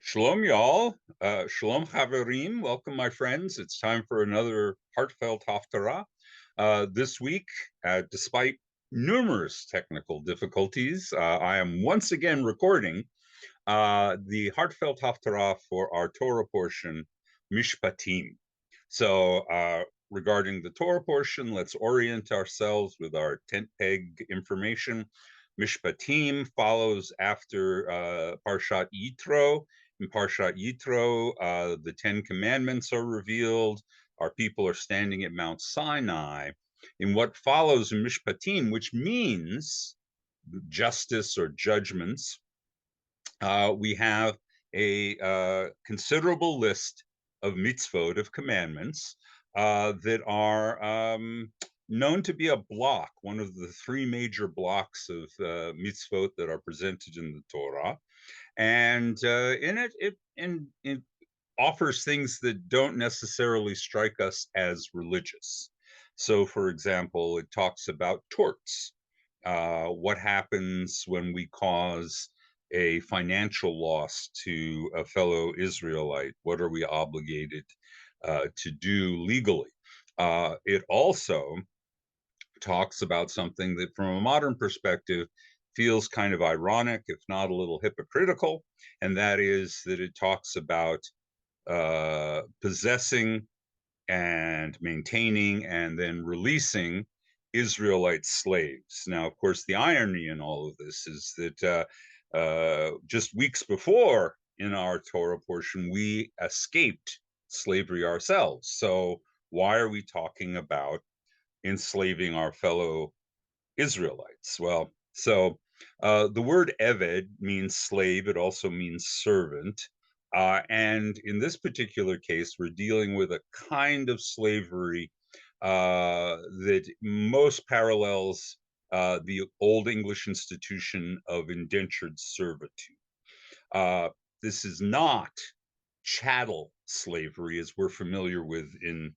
Shalom, y'all. Shalom, Chaverim. Welcome, my friends. It's time for another Heartfelt Haftarah. This week, despite numerous technical difficulties, I am once again recording the Heartfelt Haftarah for our Torah portion, Mishpatim. So, regarding the Torah portion, let's orient ourselves with our tent peg information. Mishpatim follows after Parshat Yitro. In Parshat Yitro, the Ten Commandments are revealed. Our people are standing at Mount Sinai. In what follows in Mishpatim, which means justice or judgments, we have a considerable list of mitzvot, of commandments, that are known to be a block, one of the three major blocks of mitzvot that are presented in the Torah. And in it offers things that don't necessarily strike us as religious. So, for example, it talks about torts. What happens when we cause a financial loss to a fellow Israelite? What are we obligated to do legally? It also talks about something that, from a modern perspective, feels kind of ironic, if not a little hypocritical, and that is that it talks about possessing and maintaining and then releasing Israelite slaves. Now, of course, the irony in all of this is that just weeks before in our Torah portion, we escaped slavery ourselves. So why are we talking about enslaving our fellow Israelites? Well, so the word Eved means slave. It also means servant. And in this particular case, we're dealing with a kind of slavery that most parallels the Old English institution of indentured servitude. This is not chattel slavery as we're familiar with in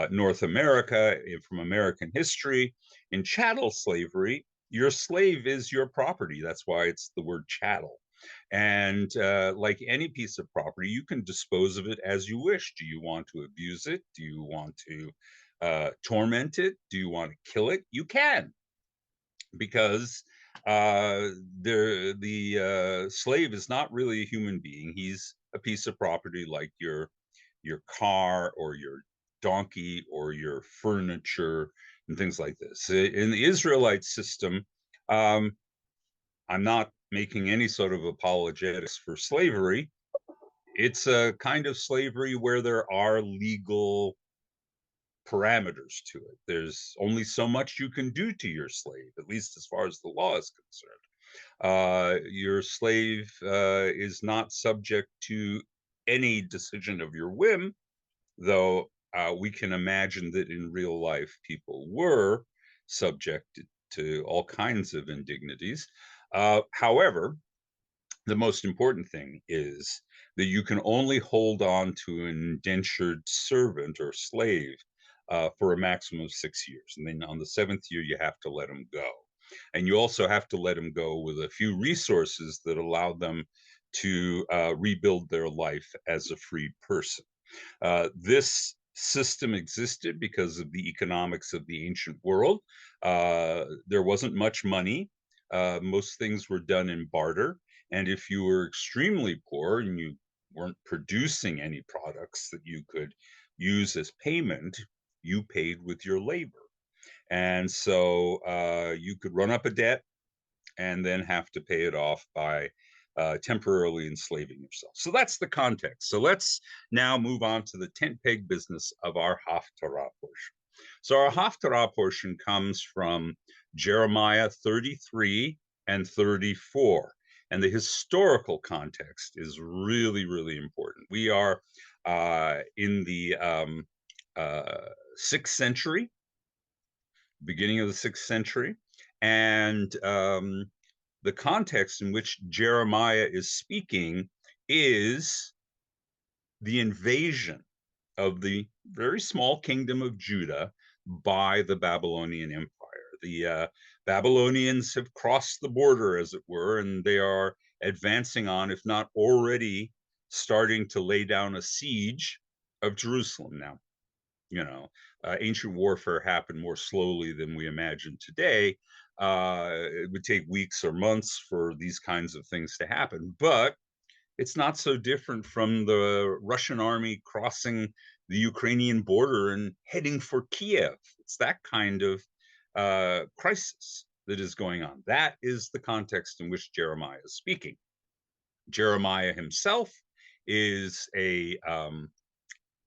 North America from American history. In chattel slavery, your slave is your property. That's why it's the word chattel. And like any piece of property, you can dispose of it as you wish. Do you want to abuse it? Do you want to torment it? Do you want to kill it? You can, because the slave is not really a human being. He's a piece of property like your car or your donkey or your furniture and things like this. In the Israelite system, I'm not making any sort of apologetics for slavery. It's a kind of slavery where there are legal parameters to it. There's only so much you can do to your slave, at least as far as the law is concerned. Your slave is not subject to any decision of your whim, though we can imagine that in real life people were subjected to all kinds of indignities. However, the most important thing is that you can only hold on to an indentured servant or slave for a maximum of 6 years. And then on the 7th year, you have to let them go. And you also have to let them go with a few resources that allow them to rebuild their life as a free person. This system existed because of the economics of the ancient world. There wasn't much money. Most things were done in barter. And if you were extremely poor and you weren't producing any products that you could use as payment, you paid with your labor. And so you could run up a debt and then have to pay it off by temporarily enslaving yourself. So that's the context. So let's now move on to the tent peg business of our Haftarah portion. So our Haftarah portion comes from Jeremiah 33 and 34. And the historical context is really, really important. We are in the 6th century, beginning of the 6th century. And the context in which Jeremiah is speaking is the invasion of the very small kingdom of Judah by the Babylonian Empire. The Babylonians have crossed the border, as it were, and they are advancing on, if not already starting to lay down a siege of Jerusalem. Now, ancient warfare happened more slowly than we imagine today. It would take weeks or months for these kinds of things to happen, but it's not so different from the Russian army crossing the Ukrainian border and heading for Kiev. It's that kind of crisis that is going on. That is the context in which Jeremiah is speaking. Jeremiah himself is a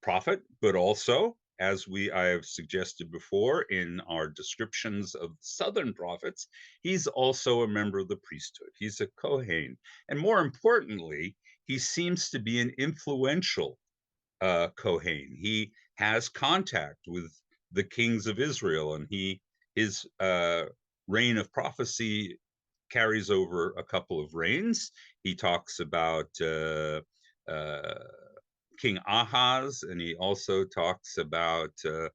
prophet, but also, as I have suggested before in our descriptions of southern prophets, he's also a member of the priesthood. He's a Kohen. And more importantly, he seems to be an influential Kohen. He has contact with the kings of Israel, and his reign of prophecy carries over a couple of reigns. He talks about King Ahaz, and he also talks about the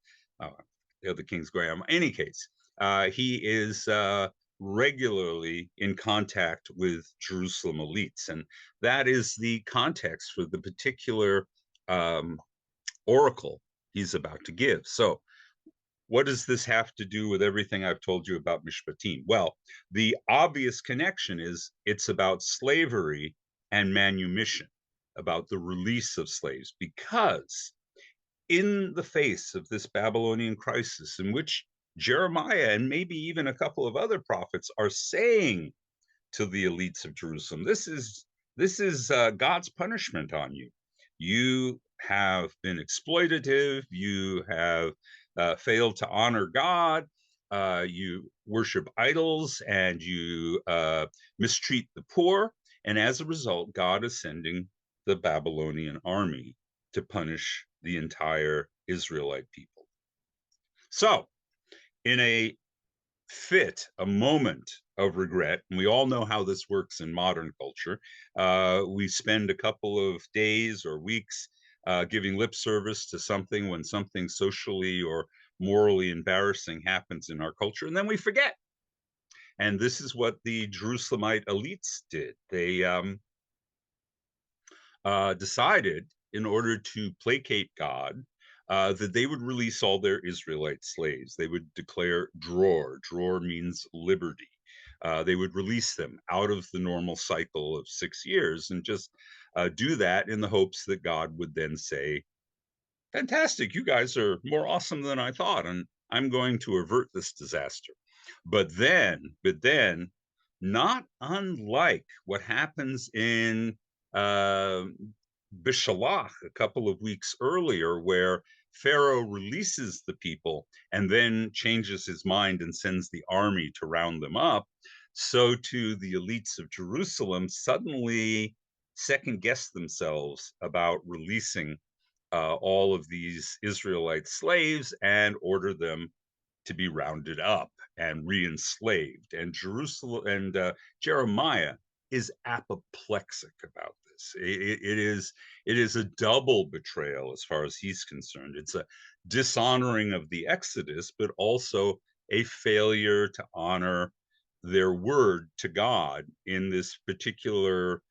other kings going on. In any case, he is regularly in contact with Jerusalem elites, and that is the context for the particular oracle he's about to give. So, what does this have to do with everything I've told you about Mishpatim? Well, the obvious connection is it's about slavery and manumission, about the release of slaves, because in the face of this Babylonian crisis, in which Jeremiah and maybe even a couple of other prophets are saying to the elites of Jerusalem, this is God's punishment on you. You have been exploitative. You have failed to honor God. You worship idols, and you mistreat the poor. And as a result, God is sending the Babylonian army to punish the entire Israelite people. So, in a moment of regret, and we all know how this works in modern culture, we spend a couple of days or weeks giving lip service to something when something socially or morally embarrassing happens in our culture, and then we forget. And this is what the Jerusalemite elites did. They decided, in order to placate God, that they would release all their Israelite slaves. They would declare dror. Dror means liberty. They would release them out of the normal cycle of 6 years and just do that in the hopes that God would then say, fantastic, you guys are more awesome than I thought, and I'm going to avert this disaster. But then, not unlike what happens in Bishalach a couple of weeks earlier, where Pharaoh releases the people and then changes his mind and sends the army to round them up, so too the elites of Jerusalem suddenly second guess themselves about releasing all of these Israelite slaves and order them to be rounded up and re-enslaved. And Jeremiah is apoplectic about this. It is a double betrayal as far as he's concerned. It's a dishonoring of the Exodus, but also a failure to honor their word to God in this particular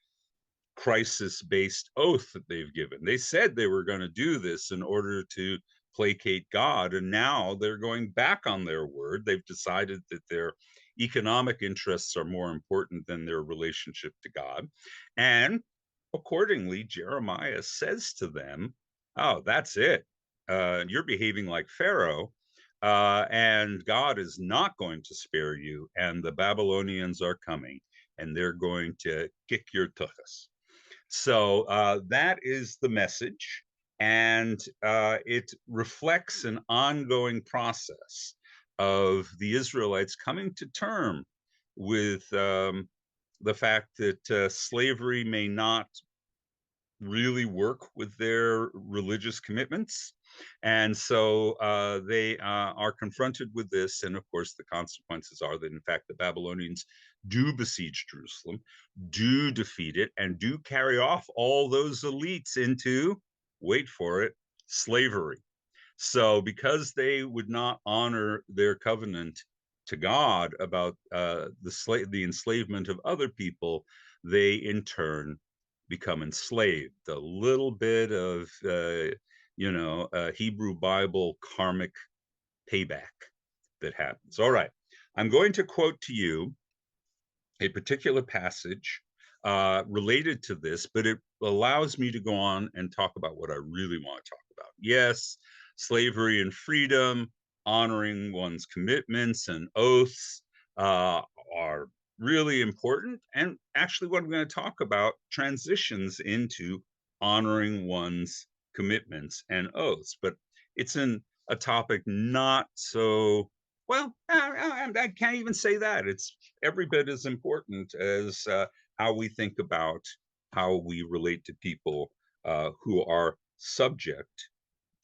crisis-based oath that they've given. They said they were going to do this in order to placate God, and now they're going back on their word. They've decided that their economic interests are more important than their relationship to God. And accordingly, Jeremiah says to them, oh, that's it. You're behaving like Pharaoh, and God is not going to spare you, and the Babylonians are coming, and they're going to kick your tuchus. So that is the message, and it reflects an ongoing process of the Israelites coming to term with the fact that slavery may not really work with their religious commitments. And so they are confronted with this. And of course, the consequences are that, in fact, the Babylonians do besiege Jerusalem, do defeat it, and do carry off all those elites into, wait for it, slavery. So because they would not honor their covenant to God about the enslavement of other people, they in turn become enslaved. A little bit of, Hebrew Bible karmic payback that happens. All right. I'm going to quote to you a particular passage related to this, but it allows me to go on and talk about what I really want to talk about. Yes, slavery and freedom, honoring one's commitments and oaths are really important. And actually, what I'm going to talk about transitions into honoring one's commitments and oaths. But it's in a topic not so well. I can't even say that. It's every bit as important as how we think about how we relate to people who are subject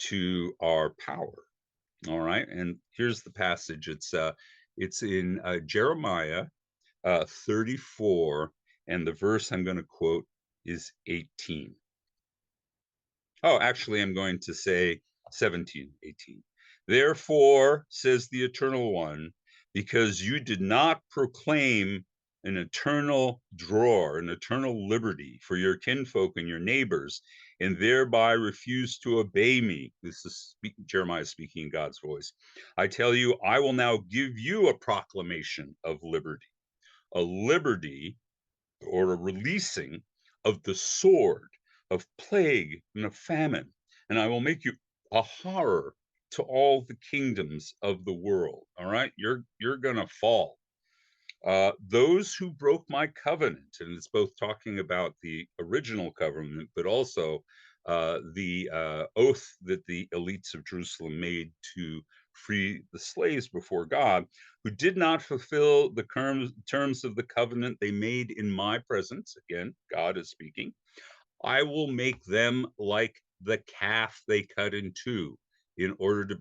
to our power. All right, and here's the passage. It's in Jeremiah 34, and the verse I'm going to quote is 18. Oh, actually, I'm going to say 17, 18. Therefore, says the Eternal One, because you did not proclaim an eternal drawer, an eternal liberty for your kinfolk and your neighbors, and thereby refused to obey me. This is Jeremiah speaking in God's voice. I tell you, I will now give you a proclamation of liberty, a liberty or a releasing of the sword, of plague and of famine, and I will make you a horror to all the kingdoms of the world. All right, you're gonna fall. Those who broke my covenant, and it's both talking about the original covenant, but also the oath that the elites of Jerusalem made to free the slaves before God, who did not fulfill the terms of the covenant they made in my presence. Again, God is speaking. I will make them like the calf they cut in two in order to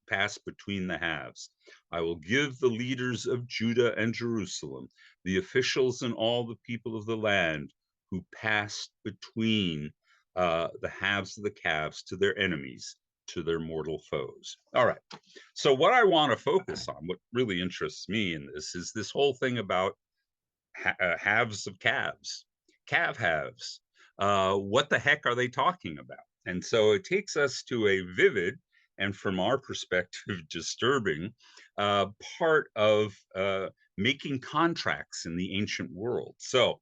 pass between the halves. I will give the leaders of Judah and Jerusalem, the officials and all the people of the land who passed between the halves of the calves to their enemies, to their mortal foes. All right. So what I want to focus on, what really interests me in this, is this whole thing about halves of calves, calf halves. What the heck are they talking about? And so it takes us to a vivid and, from our perspective, disturbing part of making contracts in the ancient world. So,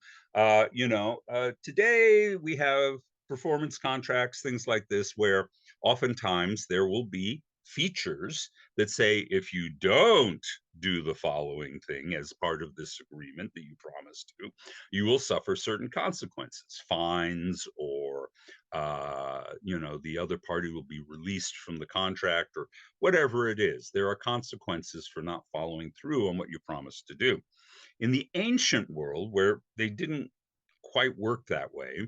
today we have performance contracts, things like this, where oftentimes there will be features that say, if you don't do the following thing as part of this agreement that you promised to, you will suffer certain consequences, fines, or the other party will be released from the contract, or whatever it is. There are consequences for not following through on what you promised to do. In the ancient world, where they didn't quite work that way,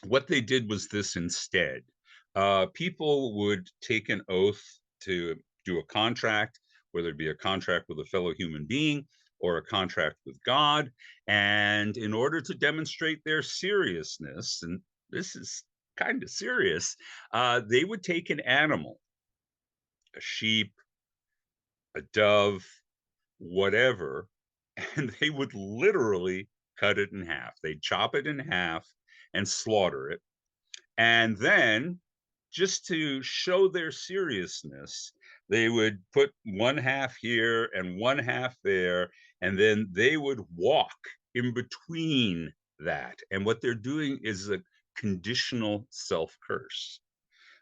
what they did was this instead. People would take an oath to do a contract, whether it be a contract with a fellow human being or a contract with God. And in order to demonstrate their seriousness, and this is kind of serious, they would take an animal, a sheep, a dove, whatever, and they would literally cut it in half. They'd chop it in half and slaughter it. And then, just to show their seriousness, they would put one half here and one half there, and then they would walk in between that. And what they're doing is a conditional self curse.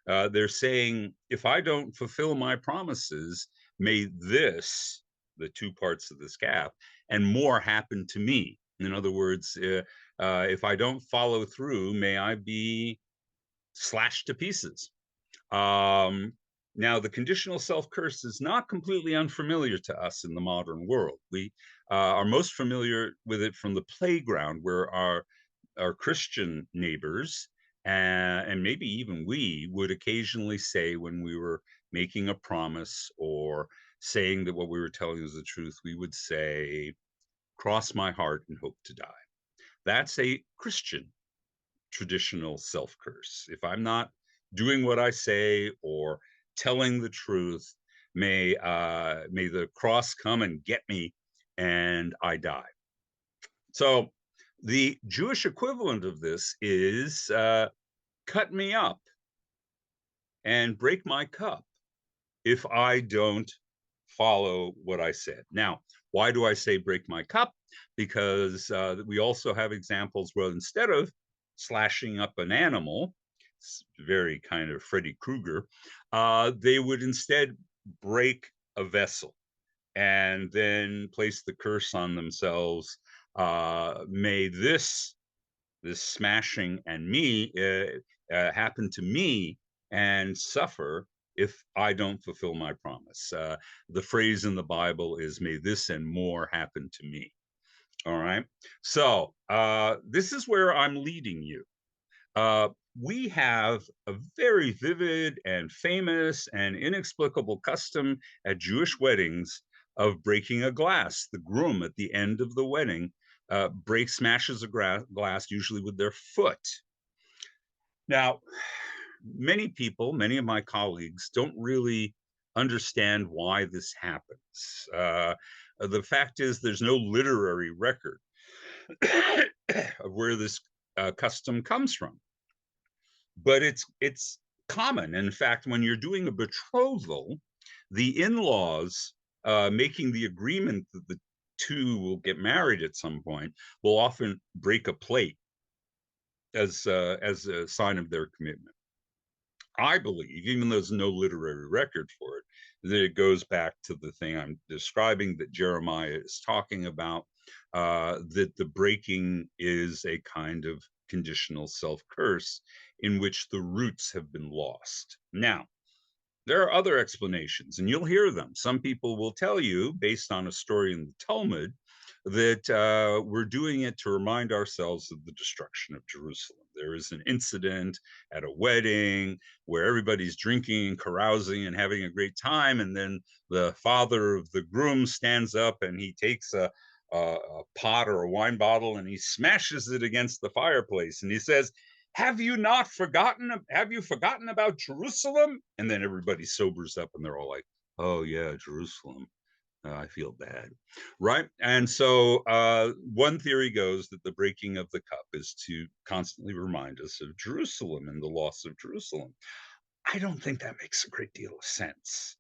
They're saying, if I don't fulfill my promises, may this, the two parts of this calf, and more happen to me. In other words, if I don't follow through, may I be slashed to pieces. Now, the conditional self-curse is not completely unfamiliar to us in the modern world. We are most familiar with it from the playground, where our Christian neighbors, and maybe even we, would occasionally say, when we were making a promise or saying that what we were telling was the truth, we would say, cross my heart and hope to die. That's a Christian traditional self-curse. If I'm not doing what I say or telling the truth, may the cross come and get me and I die. So The Jewish equivalent of this is cut me up and break my cup if I don't follow what I said. Now, why do I say break my cup? Because we also have examples where instead of slashing up an animal, very kind of Freddy Krueger, they would instead break a vessel and then place the curse on themselves. May this smashing and me happen to me and suffer if I don't fulfill my promise. The phrase in the Bible is, may this and more happen to me. All right. So this is where I'm leading you. We have a very vivid and famous and inexplicable custom at Jewish weddings of breaking a glass. The groom at the end of the wedding smashes a glass, usually with their foot. Now, many people, many of my colleagues, don't really understand why this happens. The fact is, there's no literary record of where this custom comes from, but it's common. In fact, when you're doing a betrothal, the in-laws making the agreement that the two will get married at some point will often break a plate as a sign of their commitment. I believe, even though there's no literary record for it, that it goes back to the thing I'm describing that Jeremiah is talking about, that the breaking is a kind of conditional self-curse in which the roots have been lost. Now, there are other explanations, and you'll hear them. Some people will tell you, based on a story in the Talmud, that we're doing it to remind ourselves of the destruction of Jerusalem. There is an incident at a wedding where everybody's drinking and carousing and having a great time, and then the father of the groom stands up and he takes a pot or a wine bottle and he smashes it against the fireplace and he says, have you forgotten about Jerusalem? And then everybody sobers up and they're all like, oh yeah, Jerusalem. I feel bad, right? And so one theory goes that the breaking of the cup is to constantly remind us of Jerusalem and the loss of Jerusalem. I don't think that makes a great deal of sense.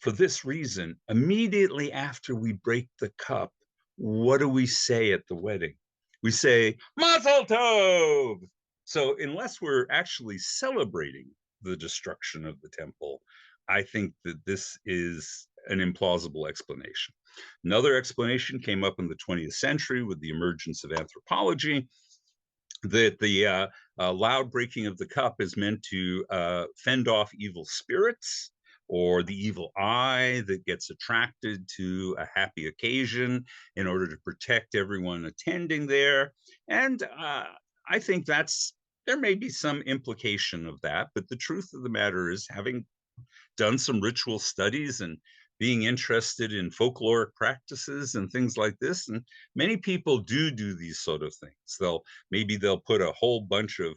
For this reason, immediately after we break the cup, what do we say at the wedding? We say, Mazel Tov! So unless we're actually celebrating the destruction of the temple, I think that this is an implausible explanation. Another explanation came up in the 20th century with the emergence of anthropology, that the loud breaking of the cup is meant to fend off evil spirits or the evil eye that gets attracted to a happy occasion in order to protect everyone attending there. And I think there may be some implication of that, but the truth of the matter is, having done some ritual studies and being interested in folkloric practices and things like this, and many people do these sort of things. Maybe they'll put a whole bunch of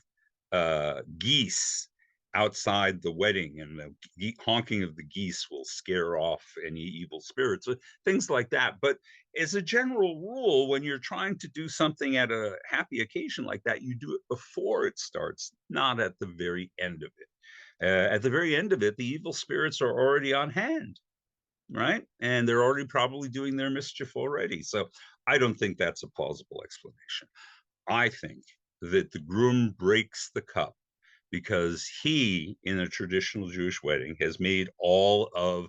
geese outside the wedding, and the honking of the geese will scare off any evil spirits, things like that. But as a general rule, when you're trying to do something at a happy occasion like that, you do it before it starts, not at the very end of it. At the very end of it, the evil spirits are already on hand, right? And they're already probably doing their mischief already. So I don't think that's a plausible explanation. I think that the groom breaks the cup because he, in a traditional Jewish wedding, has made all of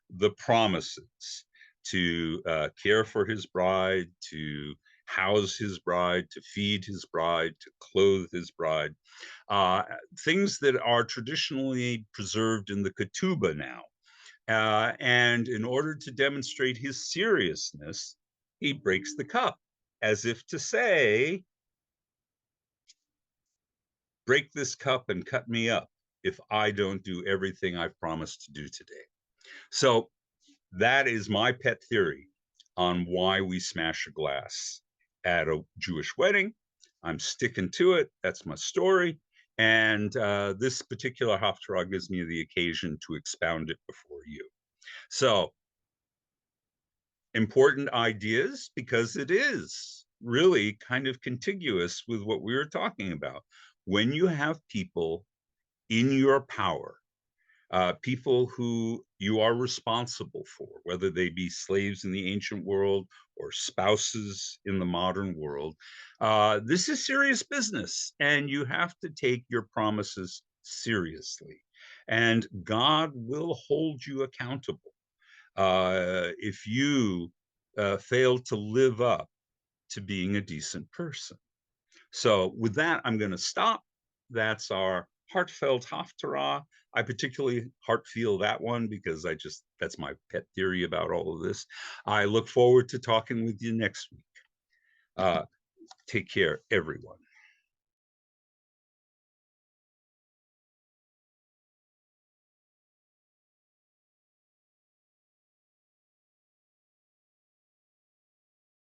the promises to care for his bride, to house his bride, to feed his bride, to clothe his bride, things that are traditionally preserved in the ketubah now. And in order to demonstrate his seriousness, he breaks the cup, as if to say, break this cup and cut me up if I don't do everything I've promised to do today. So that is my pet theory on why we smash a glass at a Jewish wedding. I'm sticking to it. That's my story. And this particular Haftarah gives me the occasion to expound it before you. So, important ideas, because it is really kind of contiguous with what we were talking about. When you have people in your power, people who you are responsible for, whether they be slaves in the ancient world or spouses in the modern world. This is serious business, and you have to take your promises seriously. And God will hold you accountable if you fail to live up to being a decent person. So with that, I'm going to stop. That's our Heartfelt Haftarah. I particularly heart feel that one because that's my pet theory about all of this. I look forward to talking with you next week. Take care, everyone.